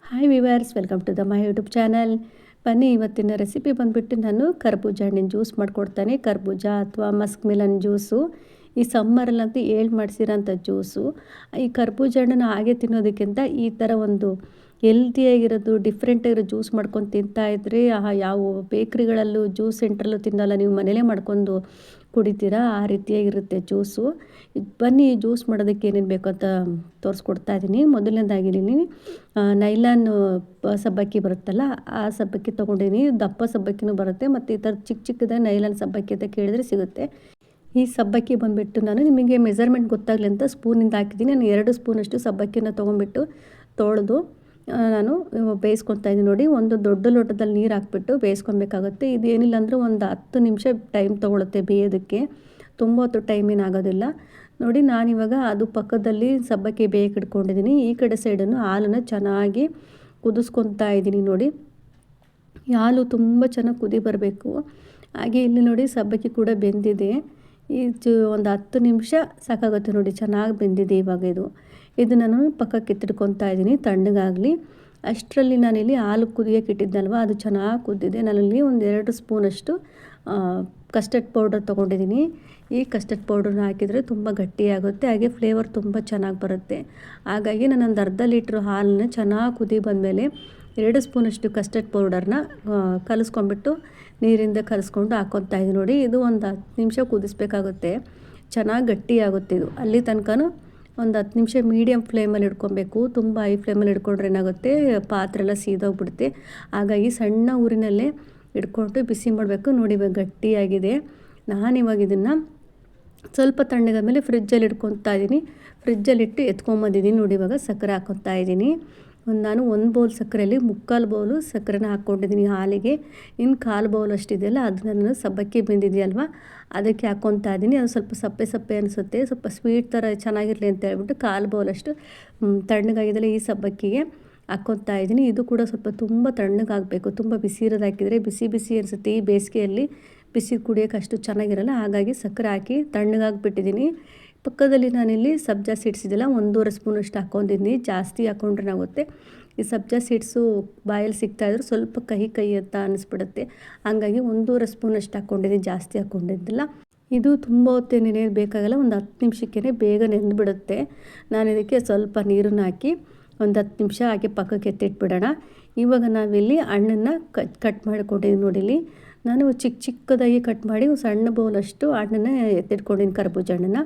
Hi viewers, welcome to my YouTube channel. ಬನ್ನಿ, ಇವತ್ತಿನ recipe ಬಂದುಬಿಟ್ಟು ನಾನು ಕರ್ಬೂಜ ಹಣ್ಣಿನ ಜ್ಯೂಸ್ ಮಾಡ್ಕೊಡ್ತಾನೆ. ಕರ್ಬೂಜ ಅಥವಾ ಮಸ್ಕ್ ಮಿಲನ್ ಜ್ಯೂಸು ಈ ಸಮ್ಮರಲ್ಲಂತೂ ಮಾಡಿಸಿರೋಂಥ ಜ್ಯೂಸು. ಈ ಕರ್ಬೂಜ ಹಣ್ಣನ್ನು ಹಾಗೆ ತಿನ್ನೋದಕ್ಕಿಂತ ಈ ಥರ ಒಂದು ಹೆಲ್ತಿಯಾಗಿರೋದು ಡಿಫ್ರೆಂಟಾಗಿರೋ ಜ್ಯೂಸ್ ಮಾಡ್ಕೊಂಡು ತಿಂತಾಯಿದ್ರೆ ಯಾವ ಬೇಕ್ರಿಗಳಲ್ಲೂ ಜ್ಯೂಸ್ ಸೆಂಟ್ರಲ್ಲೂ ತಿನ್ನಲ್ಲ, ನೀವು ಮನೇಲೇ ಮಾಡ್ಕೊಂಡು ಕುಡಿತೀರಾ, ಆ ರೀತಿಯಾಗಿರುತ್ತೆ ಜ್ಯೂಸು. ಬನ್ನಿ, ಜ್ಯೂಸ್ ಮಾಡೋದಕ್ಕೆ ಏನೇನು ಬೇಕು ಅಂತ ತೋರಿಸ್ಕೊಡ್ತಾ ಇದ್ದೀನಿ. ಮೊದಲನೇದಾಗಿ ನೈಲಾನ್ ಸಬ್ಬಕ್ಕಿ ಬರುತ್ತಲ್ಲ, ಆ ಸಬ್ಬಕ್ಕಿ ತೊಗೊಂಡಿದ್ದೀನಿ. ದಪ್ಪ ಸಬ್ಬಕ್ಕಿನೂ ಬರುತ್ತೆ, ಮತ್ತು ಈ ಥರ ಚಿಕ್ಕ ಚಿಕ್ಕದಾಗಿ ನೈಲಾನ್ ಸಬ್ಬಕ್ಕಿ ಅಂತ ಕೇಳಿದ್ರೆ ಸಿಗುತ್ತೆ. ಈ ಸಬ್ಬಕ್ಕಿ ಬಂದುಬಿಟ್ಟು ನಾನು ನಿಮಗೆ ಮೆಜರ್ಮೆಂಟ್ ಗೊತ್ತಾಗಲಿ ಅಂತ ಸ್ಪೂನಿಂದ ಹಾಕಿದ್ದೀನಿ. ನಾನು 2 ಸ್ಪೂನಷ್ಟು ಸಬ್ಬಕ್ಕಿನ ತೊಗೊಂಡ್ಬಿಟ್ಟು ತೊಳೆದು ನಾನು ಬೇಯಿಸ್ಕೊತಾ ಇದ್ದೀನಿ. ನೋಡಿ, ಒಂದು ದೊಡ್ಡ ಲೋಟದಲ್ಲಿ ನೀರು ಹಾಕ್ಬಿಟ್ಟು ಬೇಯಿಸ್ಕೊಬೇಕಾಗುತ್ತೆ. ಇದೇನಿಲ್ಲ ಅಂದರೆ ಒಂದು 10 ನಿಮಿಷ ಟೈಮ್ ತೊಗೊಳುತ್ತೆ ಬೇಯೋದಕ್ಕೆ, ತುಂಬ ಹೊತ್ತು ಟೈಮ್ ಏನಾಗೋದಿಲ್ಲ. ನೋಡಿ, ನಾನಿವಾಗ ಅದು ಪಕ್ಕದಲ್ಲಿ ಸಬ್ಬಕ್ಕಿ ಬೇಯಕ್ಕೆ ಇಟ್ಕೊಂಡಿದ್ದೀನಿ. ಈ ಕಡೆ ಸೈಡನ್ನು ಹಾಲನ್ನು ಚೆನ್ನಾಗಿ ಕುದಿಸ್ಕೊತಾ ಇದ್ದೀನಿ. ನೋಡಿ, ಈ ಹಾಲು ತುಂಬ ಚೆನ್ನಾಗಿ ಕುದಿ ಬರಬೇಕು. ಹಾಗೆ ಇಲ್ಲಿ ನೋಡಿ, ಸಬ್ಬಕ್ಕಿ ಕೂಡ ಬೆಂದಿದೆ. ಒಂದು 10 ನಿಮಿಷ ಸಾಕಾಗುತ್ತೆ. ನೋಡಿ, ಚೆನ್ನಾಗಿ ಬೆಂದಿದೆ. ಇವಾಗ ಇದು ನಾನು ಪಕ್ಕಕ್ಕೆ ಎತ್ತಿಟ್ಕೊತಾ ಇದ್ದೀನಿ ತಣ್ಣಗಾಗಲಿ. ಅಷ್ಟರಲ್ಲಿ ನಾನಿಲ್ಲಿ ಹಾಲು ಕುದಿಯೋಕೆ ಇಟ್ಟಿದ್ದಲ್ವ, ಅದು ಚೆನ್ನಾಗಿ ಕುದ್ದಿದೆ. ನಾನಲ್ಲಿ ಒಂದು 2 ಸ್ಪೂನಷ್ಟು ಕಸ್ಟರ್ಡ್ ಪೌಡರ್ ತೊಗೊಂಡಿದ್ದೀನಿ. ಈ ಕಸ್ಟರ್ಡ್ ಪೌಡ್ರನ್ನ ಹಾಕಿದರೆ ತುಂಬ ಗಟ್ಟಿಯಾಗುತ್ತೆ, ಹಾಗೆ ಫ್ಲೇವರ್ ತುಂಬ ಚೆನ್ನಾಗಿ ಬರುತ್ತೆ. ಹಾಗಾಗಿ ನಾನು ಒಂದು ಅರ್ಧ ಲೀಟ್ರ್ ಹಾಲನ್ನ ಚೆನ್ನಾಗಿ ಕುದಿ ಬಂದಮೇಲೆ 2 ಸ್ಪೂನಷ್ಟು ಕಸ್ಟರ್ಡ್ ಪೌಡರ್ನ ಕಲಿಸ್ಕೊಂಡ್ಬಿಟ್ಟು ನೀರಿಂದ ಕಲಿಸ್ಕೊಂಡು ಹಾಕ್ಕೊತಾ ಇದ್ದೀನಿ. ನೋಡಿ, ಇದು ಒಂದು 10 ನಿಮಿಷ ಕುದಿಸ್ಬೇಕಾಗುತ್ತೆ, ಚೆನ್ನಾಗಿ ಗಟ್ಟಿಯಾಗುತ್ತೆ. ಅಲ್ಲಿ ತನಕನೂ ಒಂದು 10 ನಿಮಿಷ ಮೀಡಿಯಮ್ ಫ್ಲೇಮಲ್ಲಿ ಇಟ್ಕೊಬೇಕು. ತುಂಬ ಹೈ ಫ್ಲೇಮಲ್ಲಿ ಇಟ್ಕೊಂಡ್ರೆ ಏನಾಗುತ್ತೆ, ಪಾತ್ರೆ ಎಲ್ಲ ಸೀದೋಗ್ಬಿಡುತ್ತೆ. ಹಾಗಾಗಿ ಸಣ್ಣ ಊರಿನಲ್ಲೇ ಇಟ್ಕೊಂಡು ಬಿಸಿ ಮಾಡಬೇಕು. ನೋಡಿ, ಇವಾಗ ಗಟ್ಟಿಯಾಗಿದೆ. ನಾನಿವಾಗ ಇದನ್ನು ಸ್ವಲ್ಪ ತಣ್ಣಗಾದ ಮೇಲೆ ಫ್ರಿಜ್ಜಲ್ಲಿ ಇಟ್ಕೊತಾ ಇದ್ದೀನಿ. ಫ್ರಿಜ್ಜಲ್ಲಿಟ್ಟು ಎತ್ಕೊಂಬಂದಿದ್ದೀನಿ. ನೋಡಿ, ಇವಾಗ ಸಕ್ಕರೆ ಹಾಕ್ಕೊತಾ ಇದ್ದೀನಿ. ನಾನು 1 ಬೌಲ್ ಸಕ್ಕರೆಯಲ್ಲಿ 3/4 ಬೌಲು ಸಕ್ಕರೆನ ಹಾಕ್ಕೊಂಡಿದ್ದೀನಿ ಹಾಲಿಗೆ. ಇನ್ನು 1/4 ಬೌಲ್ ಅಷ್ಟಿದೆಯಲ್ಲ, ಅದನ್ನ ನಾನು ಸಬ್ಬಕ್ಕಿ ಬೆಂದಿದೆಯಲ್ವ ಅದಕ್ಕೆ ಹಾಕ್ಕೊತಾ ಇದ್ದೀನಿ. ಅದು ಸ್ವಲ್ಪ ಸಪ್ಪೆ ಸಪ್ಪೆ ಅನಿಸುತ್ತೆ, ಸ್ವಲ್ಪ ಸ್ವೀಟ್ ಥರ ಚೆನ್ನಾಗಿರಲಿ ಅಂತ ಹೇಳ್ಬಿಟ್ಟು 1/4 ಬೌಲಷ್ಟು ತಣ್ಣಗಾಗಿದ್ದಲ್ಲ ಈ ಸಬ್ಬಕ್ಕಿಗೆ ಹಾಕ್ಕೊತಾ ಇದ್ದೀನಿ. ಇದು ಕೂಡ ಸ್ವಲ್ಪ ತುಂಬ ತಣ್ಣಗಾಗಬೇಕು, ತುಂಬ ಬಿಸಿ ಇರೋದು ಹಾಕಿದರೆ ಬಿಸಿ ಬಿಸಿ ಅನಿಸುತ್ತೆ. ಈ ಬೇಸಿಗೆಯಲ್ಲಿ ಬಿಸಿ ಕುಡಿಯೋಕೆ ಅಷ್ಟು ಚೆನ್ನಾಗಿರಲ್ಲ. ಹಾಗಾಗಿ ಸಕ್ಕರೆ ಹಾಕಿ ತಣ್ಣಗಾಗಿಬಿಟ್ಟಿದ್ದೀನಿ. ಪಕ್ಕದಲ್ಲಿ ನಾನಿಲ್ಲಿ ಸಬ್ಜಾ ಸೀಡ್ಸ್ ಇದೆಲ್ಲ 1.5 ಸ್ಪೂನಷ್ಟು ಹಾಕ್ಕೊಂಡಿದ್ದೀನಿ. ಜಾಸ್ತಿ ಹಾಕ್ಕೊಂಡ್ರೆ ಆಗುತ್ತೆ. ಈ ಸಬ್ಜಾ ಸೀಡ್ಸು ಬಾಯಲ್ಲಿ ಸಿಗ್ತಾಯಿದ್ರು ಸ್ವಲ್ಪ ಕಹಿ ಅಂತ ಅನ್ನಿಸ್ಬಿಡುತ್ತೆ. ಹಾಗಾಗಿ 1.5 ಸ್ಪೂನಷ್ಟು ಹಾಕ್ಕೊಂಡಿದ್ದೀನಿ, ಜಾಸ್ತಿ ಹಾಕ್ಕೊಂಡಿದ್ದಿಲ್ಲ. ಇದು ತುಂಬ ಹೊತ್ತು ನೆನೆಯೋದು ಬೇಕಾಗಲ್ಲ, ಒಂದು 10 ನಿಮಿಷಕ್ಕೇ ಬೇಗ ನೆಂದುಬಿಡುತ್ತೆ. ನಾನು ಇದಕ್ಕೆ ಸ್ವಲ್ಪ ನೀರನ್ನು ಹಾಕಿ ಒಂದು 10 ನಿಮಿಷ ಹಾಕಿ ಪಕ್ಕಕ್ಕೆ ಎತ್ತಿಟ್ಬಿಡೋಣ. ಇವಾಗ ನಾವಿಲ್ಲಿ ಹಣ್ಣನ್ನು ಕಟ್ ಮಾಡಿಕೊಂಡಿದ್ದೀನಿ. ನೋಡಿಲಿ, ನಾನು ಚಿಕ್ಕದಾಗಿ ಕಟ್ ಮಾಡಿ ಸಣ್ಣ ಬೌಲಷ್ಟು ಹಣ್ಣನ್ನು ಎತ್ತಿಟ್ಕೊಂಡಿದ್ದೀನಿ, ಕರ್ಬೂಜ ಹಣ್ಣನ್ನು.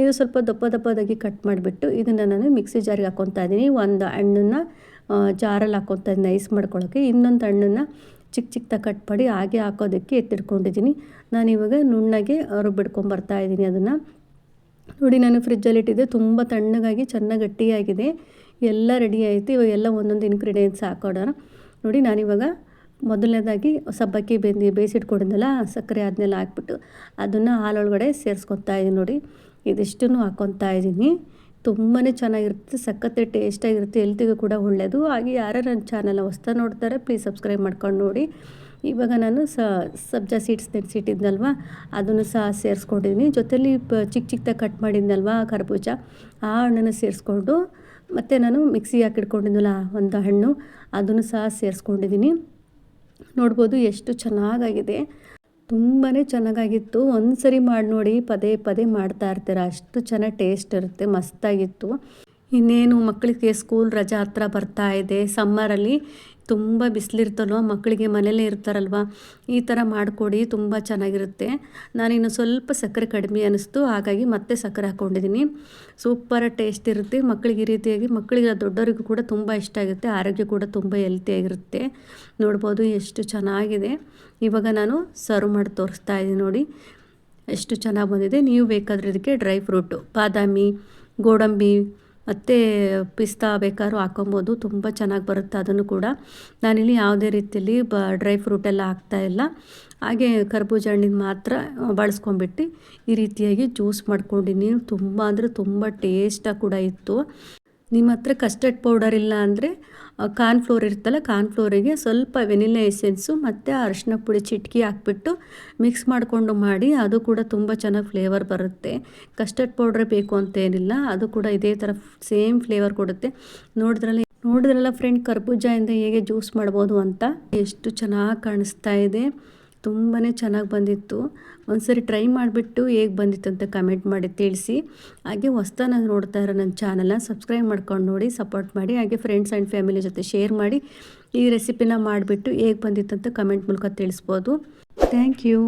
ಇದು ಸ್ವಲ್ಪ ದಪ್ಪದಾಗಿ ಕಟ್ ಮಾಡಿಬಿಟ್ಟು ಇದನ್ನು ನಾನು ಮಿಕ್ಸಿ ಜಾರಿಗೆ ಹಾಕ್ಕೊತಾ ಇದ್ದೀನಿ. ಒಂದು ಹಣ್ಣನ್ನು ಜಾರಲ್ಲಿ ಹಾಕ್ಕೊತಾ ಇದ್ದೀನಿ ಐಸ್ ಮಾಡ್ಕೊಳ್ಳೋಕ್ಕೆ. ಇನ್ನೊಂದು ಹಣ್ಣನ್ನು ಚಿಕ್ಕದಾಗಿ ಕಟ್ ಮಾಡಿ ಹಾಗೆ ಹಾಕೋದಕ್ಕೆ ಎತ್ತಿಟ್ಕೊಂಡಿದ್ದೀನಿ. ನಾನಿವಾಗ ನುಣ್ಣಗೆ ರುಬ್ಬಿಡ್ಕೊಂಬರ್ತಾ ಇದ್ದೀನಿ ಅದನ್ನು. ನೋಡಿ, ನಾನು ಫ್ರಿಜ್ಜಲ್ಲಿ ಇಟ್ಟಿದ್ದೆ, ತುಂಬ ತಣ್ಣಗಾಗಿ ಚೆನ್ನಾಗಿ ಗಟ್ಟಿಯಾಗಿದೆ. ಎಲ್ಲ ರೆಡಿ ಆಯಿತು. ಇವಾಗ ಎಲ್ಲ ಒಂದೊಂದು ಇಂಗ್ರೀಡಿಯೆಂಟ್ಸ್ ಹಾಕೋಣ. ನೋಡಿ, ನಾನಿವಾಗ ಮೊದಲನೇದಾಗಿ ಸಬ್ಬಕ್ಕಿ ಬೇಯಿಸಿಟ್ಕೊಂಡಿದ್ದಲ್ಲ ಸಕ್ಕರೆ ಅದನ್ನೆಲ್ಲ ಹಾಕ್ಬಿಟ್ಟು ಅದನ್ನು ಹಾಲೊಳಗಡೆ ಸೇರಿಸ್ಕೊತಾ ಇದ್ದೀನಿ. ನೋಡಿ, ಇದಿಷ್ಟನ್ನು ಹಾಕ್ಕೊತಾ ಇದ್ದೀನಿ. ತುಂಬಾ ಚೆನ್ನಾಗಿರುತ್ತೆ, ಸಖತ್ ಟೇಸ್ಟಾಗಿರುತ್ತೆ, ಹೆಲ್ತಿಗೂ ಕೂಡ ಒಳ್ಳೆಯದು. ಹಾಗೆ ಯಾರು ನನ್ನ ಚಾನಲ್ ಹೊಸ್ತಾ ನೋಡ್ತಾರೆ ಪ್ಲೀಸ್ ಸಬ್ಸ್ಕ್ರೈಬ್ ಮಾಡ್ಕೊಂಡು ನೋಡಿ. ಇವಾಗ ನಾನು ಸಬ್ಜಾ ಸೀಡ್ಸ್ ನೆನೆಸಿಟ್ಟಿದ್ನಲ್ವ ಅದನ್ನು ಸಹ ಸೇರಿಸ್ಕೊಂಡಿದ್ದೀನಿ. ಜೊತೆಲಿ ಚಿಕ್ಕದಾಗಿ ಕಟ್ ಮಾಡಿದ್ನಲ್ವ ಕರ್ಬೂಜ, ಆ ಹಣ್ಣನ್ನು ಸೇರಿಸ್ಕೊಂಡು ಮತ್ತು ನಾನು ಮಿಕ್ಸಿ ಹಾಕಿಟ್ಕೊಂಡಿದ್ನಲ್ಲ ಒಂದು ಹಣ್ಣು, ಅದನ್ನು ಸಹ ಸೇರಿಸ್ಕೊಂಡಿದ್ದೀನಿ. ನೋಡ್ಬೋದು ಎಷ್ಟು ಚೆನ್ನಾಗಾಗಿದೆ, ತುಂಬಾ ಚೆನ್ನಾಗಾಗಿತ್ತು. ಒಂದು ಸರಿ ಮಾಡಿ ನೋಡಿ, ಪದೇ ಮಾಡ್ತಾ ಇರ್ತೀರ, ಅಷ್ಟು ಚೆನ್ನಾಗಿ ಟೇಸ್ಟ್ ಇರುತ್ತೆ, ಮಸ್ತಾಗಿತ್ತು. ಇನ್ನೇನು ಮಕ್ಕಳಿಗೆ ಸ್ಕೂಲ್ ರಜಾ ಹತ್ರ ಬರ್ತಾ ಇದೆ. ಸಮ್ಮರಲ್ಲಿ ತುಂಬ ಬಿಸಿಲಿರ್ತಲ್ವ, ಮಕ್ಕಳಿಗೆ ಮನೇಲೇ ಇರ್ತಾರಲ್ವ, ಈ ಥರ ಮಾಡಿಕೊಡಿ, ತುಂಬ ಚೆನ್ನಾಗಿರುತ್ತೆ. ನಾನಿನ್ನು ಸ್ವಲ್ಪ ಸಕ್ಕರೆ ಕಡಿಮೆ ಅನ್ನಿಸ್ತು, ಹಾಗಾಗಿ ಮತ್ತೆ ಸಕ್ಕರೆ ಹಾಕ್ಕೊಂಡಿದ್ದೀನಿ. ಸೂಪರ್ ಟೇಸ್ಟ್ ಇರುತ್ತೆ. ಮಕ್ಕಳಿಗೆ ಈ ರೀತಿಯಾಗಿ, ಮಕ್ಕಳಿಗೆ ದೊಡ್ಡವರಿಗೂ ಕೂಡ ತುಂಬ ಇಷ್ಟ ಆಗುತ್ತೆ, ಆರೋಗ್ಯ ಕೂಡ ತುಂಬ ಹೆಲ್ತಿಯಾಗಿರುತ್ತೆ. ನೋಡ್ಬೋದು ಎಷ್ಟು ಚೆನ್ನಾಗಿದೆ. ಇವಾಗ ನಾನು ಸರ್ವ್ ಮಾಡಿ ತೋರಿಸ್ತಾ ಇದ್ದೀನಿ. ನೋಡಿ, ಎಷ್ಟು ಚೆನ್ನಾಗಿ ಬಂದಿದೆ. ನೀವು ಬೇಕಾದರೆ ಇದಕ್ಕೆ ಡ್ರೈ ಫ್ರೂಟು, ಬಾದಾಮಿ, ಗೋಡಂಬಿ ಮತ್ತು ಪಿಸ್ತಾ ಬೇಕಾದ್ರೂ ಹಾಕೊಬೋದು, ತುಂಬ ಚೆನ್ನಾಗಿ ಬರುತ್ತೆ. ಅದನ್ನು ಕೂಡ ನಾನಿಲ್ಲಿ ಯಾವುದೇ ರೀತಿಯಲ್ಲಿ ಡ್ರೈ ಫ್ರೂಟೆಲ್ಲ ಹಾಕ್ತಾಯಿಲ್ಲ. ಹಾಗೆ ಕರ್ಬೂಜ ಹಣ್ಣಿನ ಮಾತ್ರ ಬಳಸ್ಕೊಂಬಿಟ್ಟು ಈ ರೀತಿಯಾಗಿ ಜ್ಯೂಸ್ ಮಾಡ್ಕೊಂಡಿನಿ. ತುಂಬ ಅಂದರೆ ತುಂಬ ಟೇಸ್ಟಾಗಿ ಕೂಡ ಇತ್ತು. ನಿಮ್ಮ ಹತ್ರ ಕಸ್ಟರ್ಡ್ ಪೌಡರ್ ಇಲ್ಲ ಅಂದರೆ ಕಾರ್ನ್ಫ್ಲೋರ್ ಇರುತ್ತಲ್ಲ, ಕಾರ್ನ್ಫ್ಲೋರಿಗೆ ಸ್ವಲ್ಪ ವೆನಿಲಾ ಎಸೆನ್ಸು ಮತ್ತು ಅರಿಶಿನ ಪುಡಿ ಚಿಟಕಿ ಹಾಕ್ಬಿಟ್ಟು ಮಿಕ್ಸ್ ಮಾಡಿಕೊಂಡು ಮಾಡಿ, ಅದು ಕೂಡ ತುಂಬ ಚೆನ್ನಾಗಿ ಫ್ಲೇವರ್ ಬರುತ್ತೆ. ಕಸ್ಟರ್ಡ್ ಪೌಡ್ರೇ ಬೇಕು ಅಂತ ಏನಿಲ್ಲ, ಅದು ಕೂಡ ಇದೇ ಥರ ಸೇಮ್ ಫ್ಲೇವರ್ ಕೊಡುತ್ತೆ. ನೋಡಿದ್ರಲ್ಲಿ ನೋಡಿದ್ರಲ್ಲ ಫ್ರೆಂಡ್, ಕರ್ಬೂಜದಿಂದ ಹೇಗೆ ಜ್ಯೂಸ್ ಮಾಡ್ಬೋದು ಅಂತ. ಎಷ್ಟು ಚೆನ್ನಾಗಿ ಕಾಣಿಸ್ತಾ ಇದೆ, ತುಂಬಾ ಚೆನ್ನಾಗಿ ಬಂದಿತ್ತು. ಒಂದ್ಸರಿ ಟ್ರೈ ಮಾಡಿಬಿಟ್ಟು ಹೇಗೆ ಬಂದಿತ್ತು ಅಂತ ಕಮೆಂಟ್ ಮಾಡಿ ತಿಳಿಸಿ. ಹಾಗೆ ಹೊಸ್ದಾಗಿ ನೋಡ್ತಾ ಇರೋ ನನ್ನ ಚಾನಲ್ನ ಸಬ್ಸ್ಕ್ರೈಬ್ ಮಾಡ್ಕೊಂಡು ನೋಡಿ, ಸಪೋರ್ಟ್ ಮಾಡಿ. ಹಾಗೆ ಫ್ರೆಂಡ್ಸ್ ಆ್ಯಂಡ್ ಫ್ಯಾಮಿಲಿ ಜೊತೆ ಶೇರ್ ಮಾಡಿ ಈ ರೆಸಿಪಿನ ಮಾಡಿಬಿಟ್ಟು ಹೇಗೆ ಬಂದಿತ್ತು ಅಂತ ಕಮೆಂಟ್ ಮೂಲಕ ತಿಳಿಸ್ಬೋದು. Thank you.